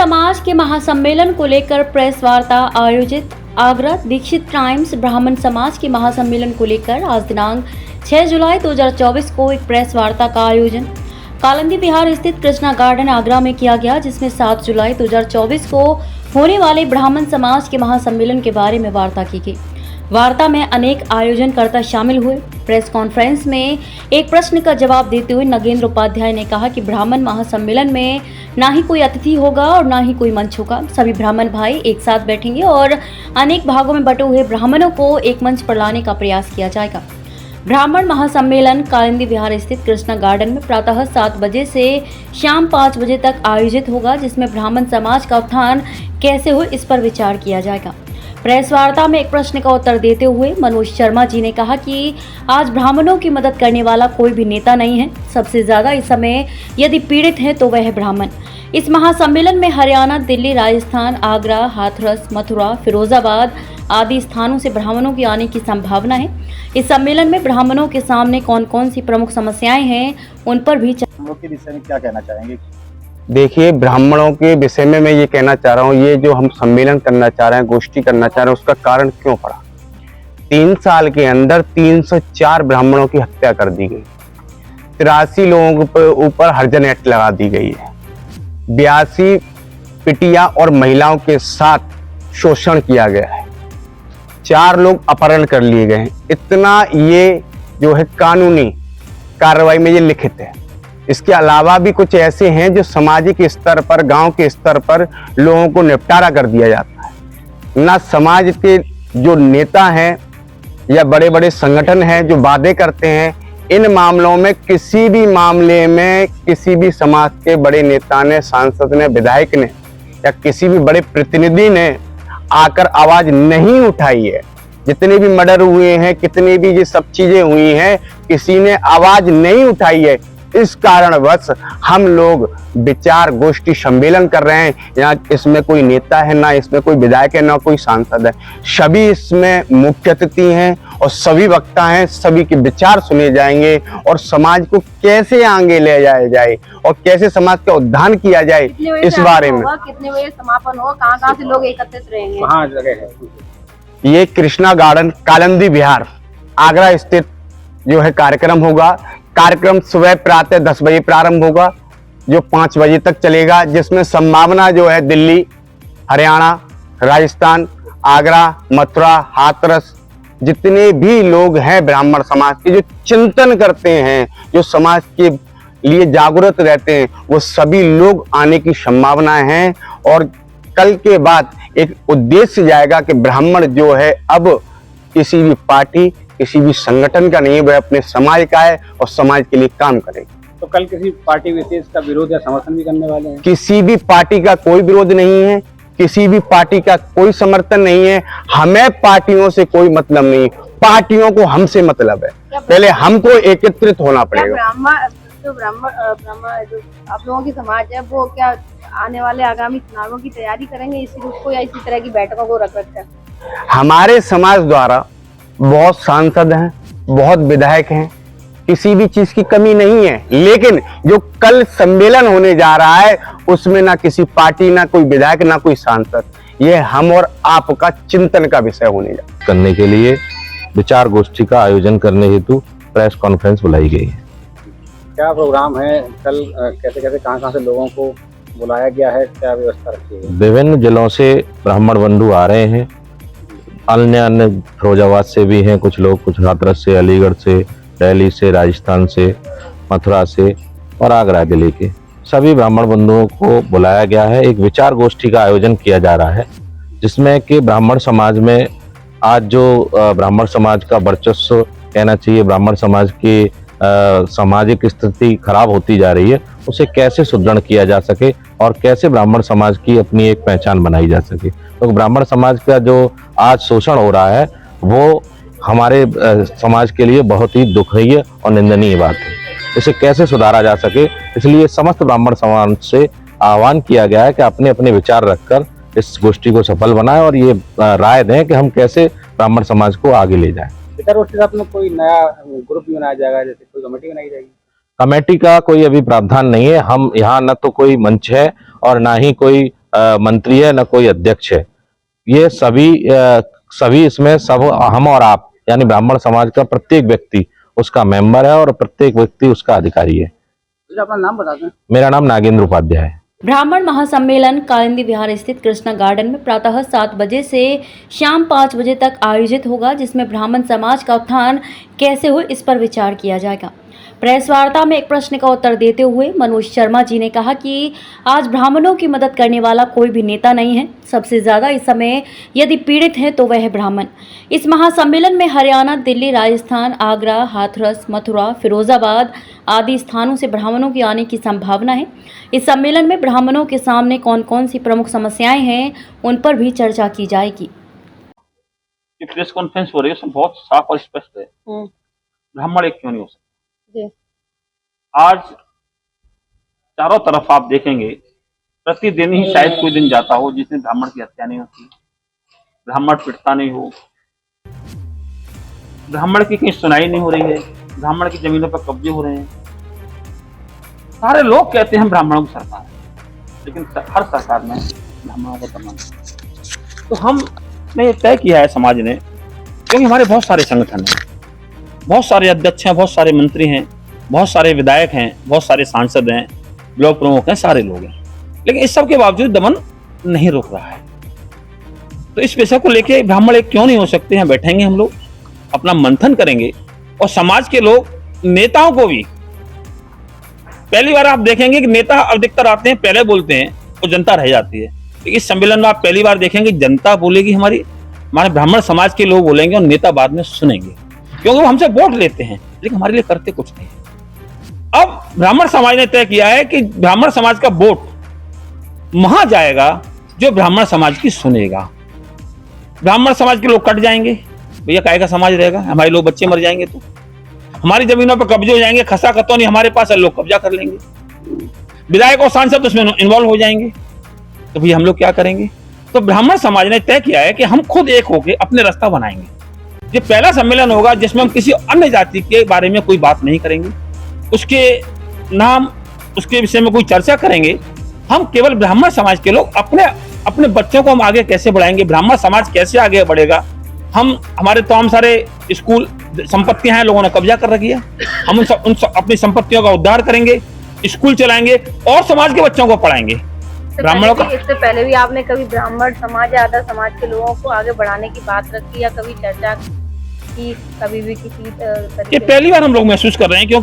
समाज के महासम्मेलन को लेकर प्रेस वार्ता आयोजित। आगरा दीक्षित टाइम्स ब्राह्मण समाज के महासम्मेलन को लेकर आज दिनांक 6 जुलाई 2024 को एक प्रेस वार्ता का आयोजन कालिंदी विहार स्थित कृष्णा गार्डन आगरा में किया गया, जिसमें 7 जुलाई 2024 को होने वाले ब्राह्मण समाज के महासम्मेलन के बारे में वार्ता की गई। वार्ता में अनेक आयोजनकर्ता शामिल हुए। प्रेस कॉन्फ्रेंस में एक प्रश्न का जवाब देते हुए नगेंद्र उपाध्याय ने कहा कि ब्राह्मण महासम्मेलन में ना ही कोई अतिथि होगा और ना ही कोई मंच होगा। सभी ब्राह्मण भाई एक साथ बैठेंगे और अनेक भागों में बटे हुए ब्राह्मणों को एक मंच पर लाने का प्रयास किया जाएगा। ब्राह्मण महासम्मेलन कालिंदी विहार स्थित कृष्णा गार्डन में प्रातः 7 बजे से शाम 5 बजे तक आयोजित होगा, जिसमें ब्राह्मण समाज का उत्थान कैसे हो इस पर विचार किया जाएगा। प्रेस वार्ता में एक प्रश्न का उत्तर देते हुए मनोज शर्मा जी ने कहा कि आज ब्राह्मणों की मदद करने वाला कोई भी नेता नहीं है। सबसे ज्यादा इस समय यदि पीड़ित है तो वह है ब्राह्मण। इस महासम्मेलन में हरियाणा, दिल्ली, राजस्थान, आगरा, हाथरस, मथुरा, फिरोजाबाद आदि स्थानों से ब्राह्मणों के आने की संभावना है। इस सम्मेलन में ब्राह्मणों के सामने कौन कौन सी प्रमुख समस्याएं हैं उन पर भी ब्राह्मणों के विषय में क्या कहना चाहेंगे? देखिए, ब्राह्मणों के विषय में मैं ये कहना चाह रहा हूँ, ये जो हम सम्मेलन करना चाह रहे हैं, गोष्ठी करना चाह रहे हैं, उसका कारण क्यों पड़ा। 3 साल के अंदर 304 ब्राह्मणों की हत्या कर दी गई, 83 लोगों के ऊपर हरिजन एक्ट लगा दी गई है, 82 पिटिया और महिलाओं के साथ शोषण किया गया है, 4 लोग अपहरण कर लिए गए हैं। इतना ये जो है कानूनी कार्रवाई में ये लिखित है। इसके अलावा भी कुछ ऐसे हैं जो सामाजिक स्तर पर, गांव के स्तर पर लोगों को निपटारा कर दिया जाता है। ना समाज के जो नेता हैं या बड़े बड़े संगठन हैं जो वादे करते हैं, इन मामलों में किसी भी मामले में किसी भी समाज के बड़े नेता ने, सांसद ने, विधायक ने या किसी भी बड़े प्रतिनिधि ने आकर आवाज नहीं उठाई है। जितने भी मर्डर हुए हैं, कितनी भी ये सब चीजें हुई हैं, किसी ने आवाज नहीं उठाई है। इस कारणवश हम लोग विचार गोष्ठी सम्मेलन कर रहे हैं। यहाँ इसमें कोई नेता है, ना इसमें कोई विधायक है, ना कोई सांसद है। सभी इसमें मुख्य अतिथि हैं और सभी वक्ता हैं। सभी के विचार सुने जाएंगे और समाज को कैसे आगे ले जाया जाए और कैसे समाज का उद्धार किया जाए इस बारे में। कितने बजे समापन होगा, कहाँ से लोग एकत्रित रहेंगे? कहाँ जगह है? ये कृष्णा गार्डन कालिंदी विहार आगरा स्थित जो है कार्यक्रम होगा। कार्यक्रम सुबह प्रातः 10 बजे प्रारंभ होगा, जो 5 बजे तक चलेगा, जिसमें संभावना जो है दिल्ली, हरियाणा, राजस्थान, आगरा, मथुरा, हाथरस जितने भी लोग हैं ब्राह्मण समाज के, जो चिंतन करते हैं, जो समाज के लिए जागरूक रहते हैं, वो सभी लोग आने की संभावना है। और कल के बाद एक उद्देश्य जाएगा कि ब्राह्मण जो है अब किसी भी पार्टी, किसी भी संगठन का नहीं, वह अपने समाज का है और समाज के लिए काम करेगा। तो कल किसी पार्टी विशेष का विरोध या समर्थन भी करने वाले हैं? किसी भी पार्टी का कोई विरोध नहीं है, किसी भी पार्टी का कोई समर्थन नहीं है। हमें पार्टियों से कोई मतलब नहीं, पार्टियों को हमसे मतलब है। पहले हमको एकत्रित होना पड़ेगा। जो आप लोगों की समाज है, वो क्या आने वाले आगामी चुनावों की तैयारी करेंगे इसी रूप को, या इसी तरह की बैठकों को रख कर? हमारे समाज द्वारा बहुत सांसद हैं, बहुत विधायक हैं, किसी भी चीज की कमी नहीं है। लेकिन जो कल सम्मेलन होने जा रहा है उसमें ना किसी पार्टी, ना कोई विधायक, ना कोई सांसद, ये हम और आपका चिंतन का विषय होने जा करने के लिए विचार गोष्ठी का आयोजन करने हेतु प्रेस कॉन्फ्रेंस बुलाई गई है। क्या प्रोग्राम है कल? कैसे कैसे कहाँ से लोगों को बुलाया गया है? क्या व्यवस्था रखी है? विभिन्न जिलों से ब्राह्मण बंधु आ रहे हैं, अन्य फिरोजाबाद से भी हैं कुछ लोग, कुछ हाथरस से, अलीगढ़ से, दिल्ली से, राजस्थान से, मथुरा से और आगरा जिले के सभी ब्राह्मण बंधुओं को बुलाया गया है। एक विचार गोष्ठी का आयोजन किया जा रहा है, जिसमें कि ब्राह्मण समाज में आज जो ब्राह्मण समाज का वर्चस्व कहना चाहिए, ब्राह्मण समाज की सामाजिक स्थिति खराब होती जा रही है, उसे कैसे सुदृढ़ किया जा सके और कैसे ब्राह्मण समाज की अपनी एक पहचान बनाई जा सके। तो ब्राह्मण समाज का जो आज शोषण हो रहा है वो हमारे समाज के लिए बहुत ही दुखनीय और निंदनीय बात है। इसे कैसे सुधारा जा सके, इसलिए समस्त ब्राह्मण समाज से आह्वान किया गया है कि अपने अपने विचार रखकर इस गोष्ठी को सफल बनाएं और ये राय दें कि हम कैसे ब्राह्मण समाज को आगे ले जाएं। कोई नया ग्रुप भी बनाया जाएगा, जैसे कोई कमेटी बनाई जाएगी? कमेटी का कोई अभी प्रावधान नहीं है। हम यहाँ न तो कोई मंच है और ना ही कोई मंत्री है न कोई अध्यक्ष है। ये सभी इसमें सब हम और आप यानी ब्राह्मण समाज का प्रत्येक व्यक्ति उसका मेंबर है और प्रत्येक व्यक्ति उसका अधिकारी है। अपना नाम बता दें। मेरा नाम नागेंद्र उपाध्याय है। ब्राह्मण महासम्मेलन कालिंदी विहार स्थित कृष्णा गार्डन में प्रातः 7 बजे से शाम 5 बजे तक आयोजित होगा, जिसमें ब्राह्मण समाज का उत्थान कैसे हो इस पर विचार किया जाएगा। प्रेस वार्ता में एक प्रश्न का उत्तर देते हुए मनोज शर्मा जी ने कहा कि आज ब्राह्मणों की मदद करने वाला कोई भी नेता नहीं है। सबसे ज़्यादा इस समय यदि पीड़ित हैं तो वह है ब्राह्मण। इस महासम्मेलन में हरियाणा, दिल्ली, राजस्थान, आगरा, हाथरस, मथुरा, फिरोजाबाद आदि स्थानों से ब्राह्मणों की आने की संभावना है। इस सम्मेलन में ब्राह्मणों के सामने कौन कौन सी प्रमुख समस्याएं हैं उन पर भी चर्चा की जाएगी। प्रेस कॉन्फ्रेंस हो रही है उसमें बहुत साफ और स्पष्ट है ब्राह्मण एक क्यों नहीं हो सकता। आज चारों तरफ आप देखेंगे प्रतिदिन ही शायद कोई दिन जाता हो जिसमें ब्राह्मण की हत्या नहीं होती, ब्राह्मण पिटता नहीं हो, ब्राह्मण की कहीं सुनाई नहीं हो रही है, ब्राह्मण की जमीनों पर कब्जे हो रहे हैं। सारे लोग कहते हैं ब्राह्मणों की सरकार है, लेकिन हर सरकार में ब्राह्मणों को दमन। तो हमने ये तय किया है समाज ने, क्योंकि हमारे बहुत सारे संगठन हैं, बहुत सारे अध्यक्ष हैं, बहुत सारे मंत्री हैं, बहुत सारे विधायक हैं, बहुत सारे सांसद हैं, ब्लॉक प्रमुख हैं, सारे लोग हैं, लेकिन इस सब के बावजूद दमन नहीं रुक रहा है। तो इस विषय को लेके ब्राह्मण एक क्यों नहीं हो सकते हैं, बैठेंगे हम लोग, अपना मंथन करेंगे और समाज के लोग नेताओं को भी, पहली बार आप देखेंगे कि नेता अधिकतर आते हैं, पहले बोलते हैं और जनता रह जाती है। तो इस सम्मेलन में आप पहली बार देखेंगे जनता बोलेगी, हमारे ब्राह्मण समाज के लोग बोलेंगे और नेता बाद में सुनेंगे, क्योंकि वो हमसे वोट लेते हैं लेकिन हमारे लिए करते कुछ नहीं। अब ब्राह्मण समाज ने तय किया है कि ब्राह्मण समाज का वोट वहां जाएगा जो ब्राह्मण समाज की सुनेगा। ब्राह्मण समाज के लोग कट जाएंगे, भैया काहे का समाज रहेगा, हमारे लोग बच्चे मर जाएंगे तो हमारी जमीनों पर कब्जे हो जाएंगे, खसा खतौनी हमारे पास है, लोग कब्जा कर लेंगे, विधायक और सांसद उसमें इन्वॉल्व हो जाएंगे, तो भैया हम लोग क्या करेंगे। तो ब्राह्मण समाज ने तय किया है कि हम खुद एक होकर अपने रास्ता बनाएंगे। ये पहला सम्मेलन होगा जिसमें हम किसी अन्य जाति के बारे में कोई बात नहीं करेंगे, उसके नाम उसके विषय में कोई चर्चा करेंगे। हम केवल ब्राह्मण समाज के लोग अपने बच्चों को हम आगे कैसे बढ़ाएंगे, ब्राह्मण समाज कैसे आगे बढ़ेगा। हमारे तमाम सारे स्कूल संपत्तियां हैं, लोगों ने कब्जा कर रखी है, हम अपनी संपत्तियों का उद्धार करेंगे, स्कूल चलाएंगे और समाज के बच्चों को पढ़ाएंगे। ब्राह्मणों का इससे पहले भी आपने कभी ब्राह्मण समाज या आधा समाज के लोगों को आगे बढ़ाने की बात रखी या कभी चर्चा की, कभी भी किसी तरीके? ये पहली बार हम लोग महसूस कर रहे हैं, क्यों